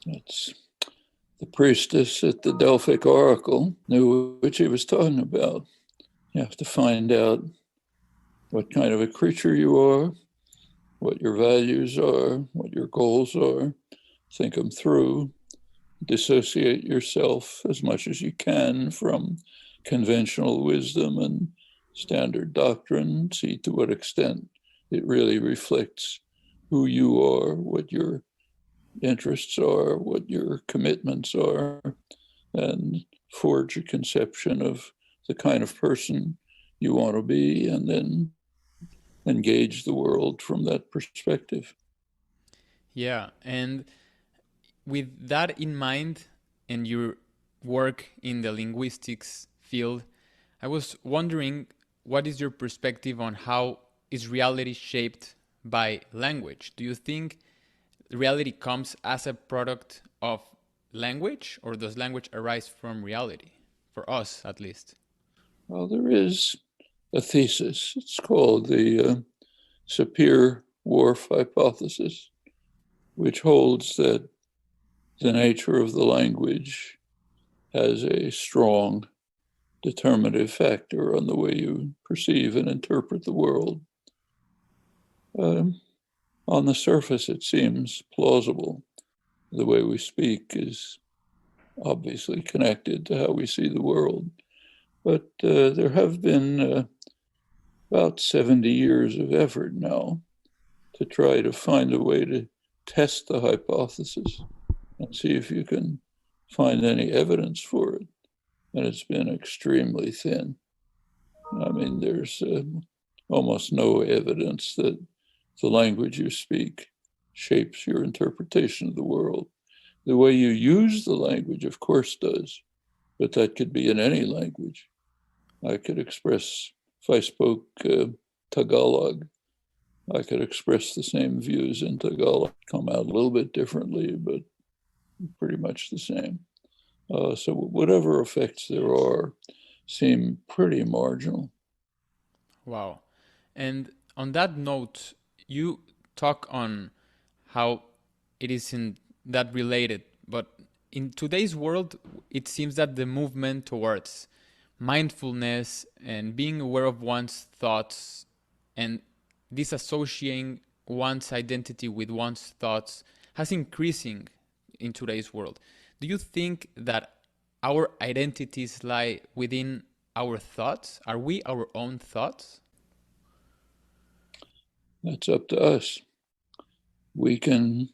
It's the priestess at the Delphic Oracle knew what she was talking about. You have to find out what kind of a creature you are, what your values are, what your goals are, think them through, dissociate yourself as much as you can from conventional wisdom and standard doctrine, see to what extent it really reflects who you are, what your interests are, what your commitments are, and forge a conception of the kind of person you want to be, and then engage the world from that perspective. Yeah, and with that in mind and your work in the linguistics field, I was wondering what is your perspective on how is reality shaped by language? Do you think reality comes as a product of language, or does language arise from reality? For us, at least. Well, there is a thesis. It's called the Sapir-Whorf hypothesis, which holds that the nature of the language has a strong determinative factor on the way you perceive and interpret the world. Um, on the surface, it seems plausible. The way we speak is obviously connected to how we see the world. But there have been about 70 years of effort now to try to find a way to test the hypothesis and see if you can find any evidence for it. And it's been extremely thin. I mean, there's almost no evidence that the language you speak shapes your interpretation of the world. The way you use the language, of course, does, but that could be in any language. I could express, if I spoke Tagalog, I could express the same views in Tagalog, come out a little bit differently, but pretty much the same. So whatever effects there are seem pretty marginal. Wow. And on that note, you talk on how it isn't that related, but in today's world, it seems that the movement towards mindfulness and being aware of one's thoughts and disassociating one's identity with one's thoughts has increasing in today's world. Do you think that our identities lie within our thoughts? Are we our own thoughts? That's up to us. We can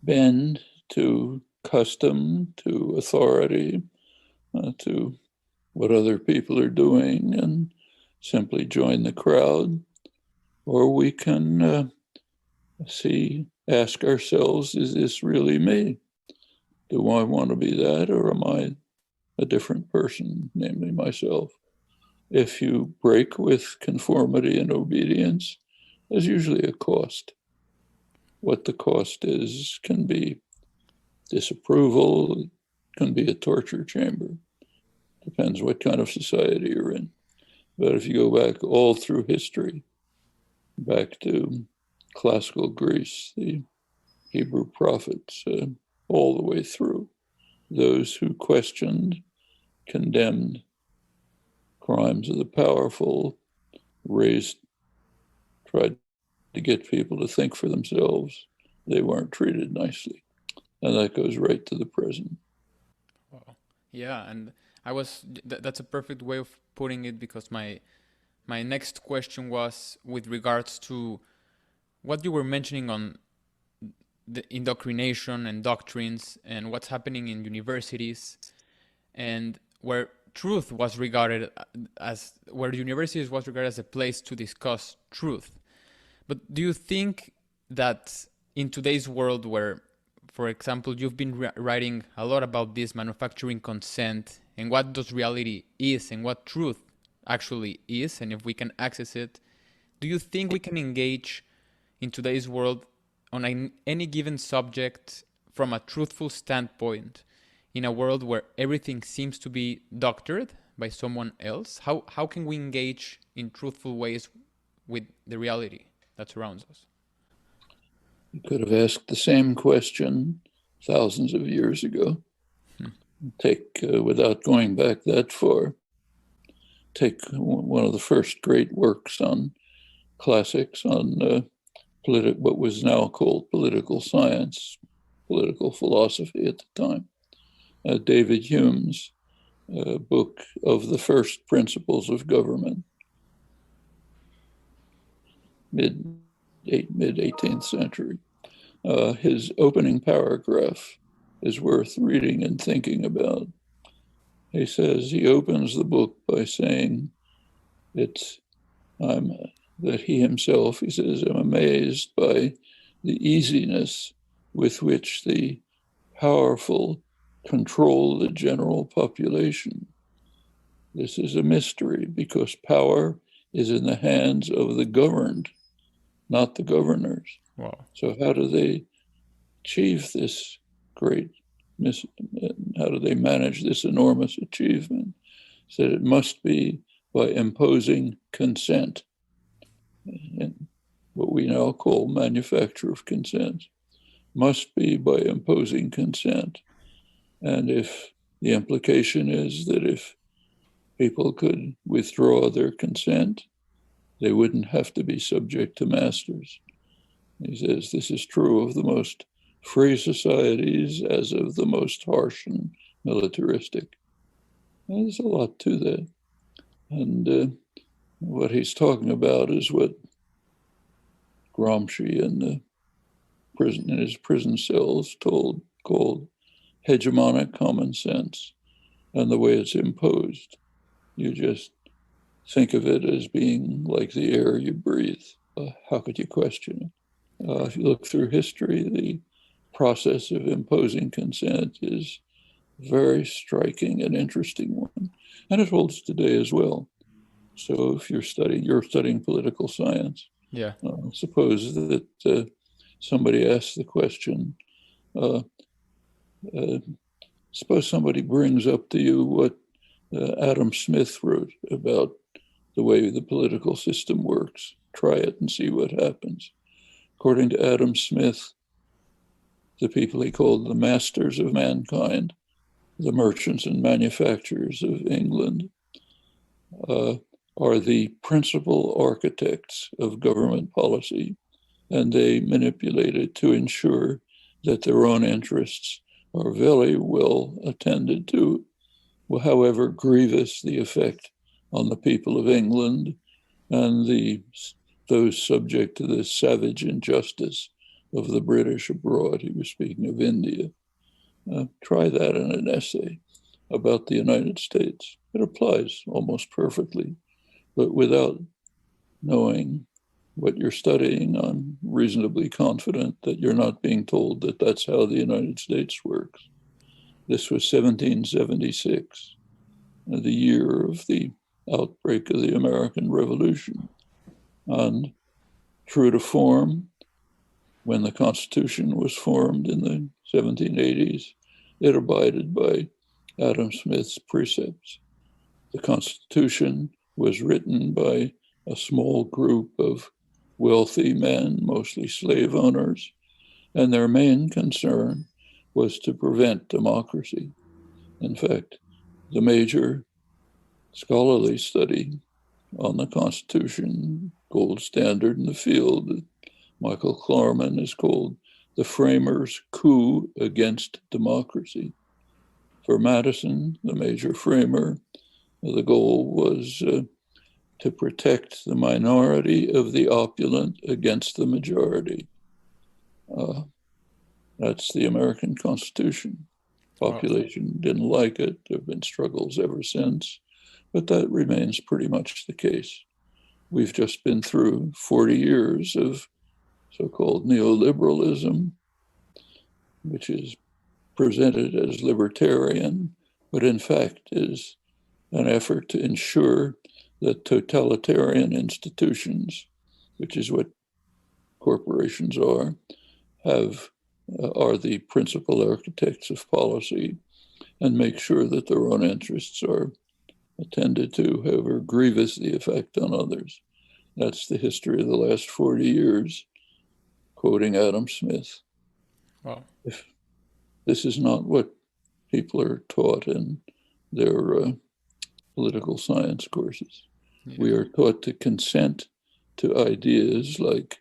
bend to custom, to authority, to what other people are doing and simply join the crowd. Or we can ask ourselves, is this really me? Do I want to be that, or am I a different person, namely myself? If you break with conformity and obedience, there's usually a cost. What the cost is can be disapproval, it can be a torture chamber. Depends what kind of society you're in. But if you go back all through history, back to classical Greece, the Hebrew prophets, all the way through, those who questioned, condemned crimes of the powerful, raised, tried to get people to think for themselves, they weren't treated nicely. And that goes right to the present. Wow. Yeah, and that's a perfect way of putting it, because my next question was with regards to what you were mentioning on the indoctrination and doctrines and what's happening in universities, and where truth was regarded as where universities was regarded as a place to discuss truth. But do you think that in today's world, where, for example, you've been writing a lot about this manufacturing consent and what does reality is and what truth actually is, and if we can access it, do you think we can engage in today's world on any given subject from a truthful standpoint in a world where everything seems to be doctored by someone else? How can we engage in truthful ways with the reality that surrounds us? You could have asked the same question thousands of years ago. Take, without going back that far, take one of the first great works on classics on what was now called political science, political philosophy at the time. David Hume's book of the first principles of government, mid 18th century. His opening paragraph is worth reading and thinking about. He says, he opens the book by saying, that he himself, he says, I'm amazed by the easiness with which the powerful control the general population. This is a mystery because power is in the hands of the governed, not the governors. Wow. So how do they achieve this how do they manage this enormous achievement? Said it must be by imposing consent, and what we now call manufacture of consent, must be by imposing consent. And if the implication is that if people could withdraw their consent, they wouldn't have to be subject to masters. He says this is true of the most free societies as of the most harsh and militaristic. And there's a lot to that. And what he's talking about is what Gramsci in his prison cells called hegemonic common sense, and the way it's imposed. You just think of it as being like the air you breathe. How could you question it? If you look through history, the process of imposing consent is a very striking and interesting one, and it holds today as well. So if you're studying political science, Yeah. Suppose that somebody asks the question, suppose somebody brings up to you what Adam Smith wrote about the way the political system works. Try it and see what happens. According to Adam Smith, the people he called the masters of mankind, the merchants and manufacturers of England, are the principal architects of government policy, and they manipulate it to ensure that their own interests are very well attended to, however grievous the effect on the people of England and those subject to the savage injustice of the British abroad. He was speaking of India. Try that in an essay about the United States. It applies almost perfectly, but without knowing what you're studying, I'm reasonably confident that you're not being told that that's how the United States works. This was 1776, the year of the outbreak of the American Revolution. And true to form, when the Constitution was formed in the 1780s, it abided by Adam Smith's precepts. The Constitution was written by a small group of wealthy men, mostly slave owners, and their main concern was to prevent democracy. In fact, the major scholarly study on the Constitution, gold standard in the field, Michael Klarman is called The Framers' Coup Against Democracy. For Madison, the major framer, the goal was to protect the minority of the opulent against the majority. That's the American Constitution. Population didn't like it. There have been struggles ever since, but that remains pretty much the case. We've just been through 40 years of so-called neoliberalism, which is presented as libertarian, but in fact is an effort to ensure that totalitarian institutions, which is what corporations are the principal architects of policy and make sure that their own interests are attended to, however grievous the effect on others. That's the history of the last 40 years, quoting Adam Smith. Wow. This is not what people are taught in their political science courses. Yeah. We are taught to consent to ideas like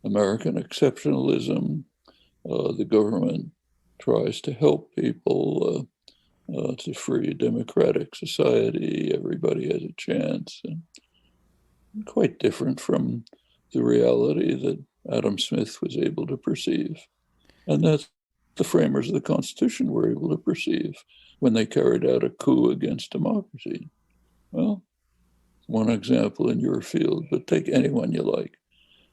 American exceptionalism. The government tries to help people. It's a free democratic society. Everybody has a chance. And quite different from the reality that Adam Smith was able to perceive. And that's the framers of the Constitution were able to perceive when they carried out a coup against democracy. Well, one example in your field, but take anyone you like.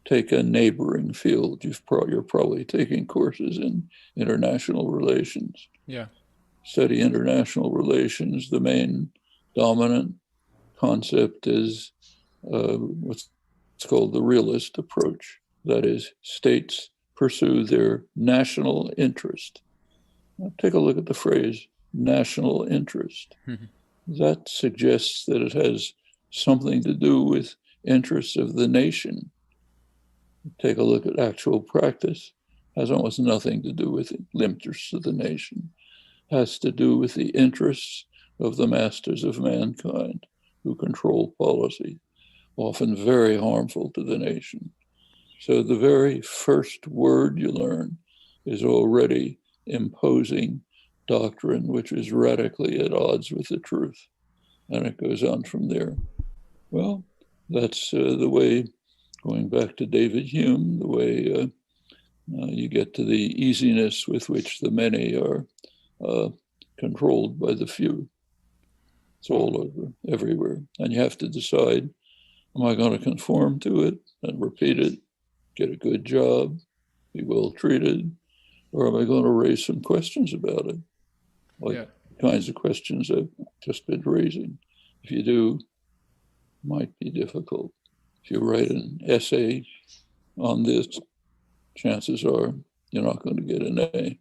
Take a neighboring field. You're probably taking courses in international relations. Yeah. Study international relations. The main dominant concept is what's called the realist approach. That is, states pursue their national interest. Now, take a look at the phrase national interest. That suggests that it has something to do with interests of the nation. Take a look at actual practice. Has almost nothing to do with interests of the nation. Has to do with the interests of the masters of mankind who control policy, often very harmful to the nation. So the very first word you learn is already imposing doctrine, which is radically at odds with the truth. And it goes on from there. Well, that's the way, going back to David Hume, the way you get to the easiness with which the many are controlled by the few. It's all over, everywhere. And you have to decide, am I going to conform to it and repeat it, get a good job, be well treated, or am I going to raise some questions about it? Like the kinds of questions I've just been raising. If you do, it might be difficult. If you write an essay on this, chances are you're not going to get an A.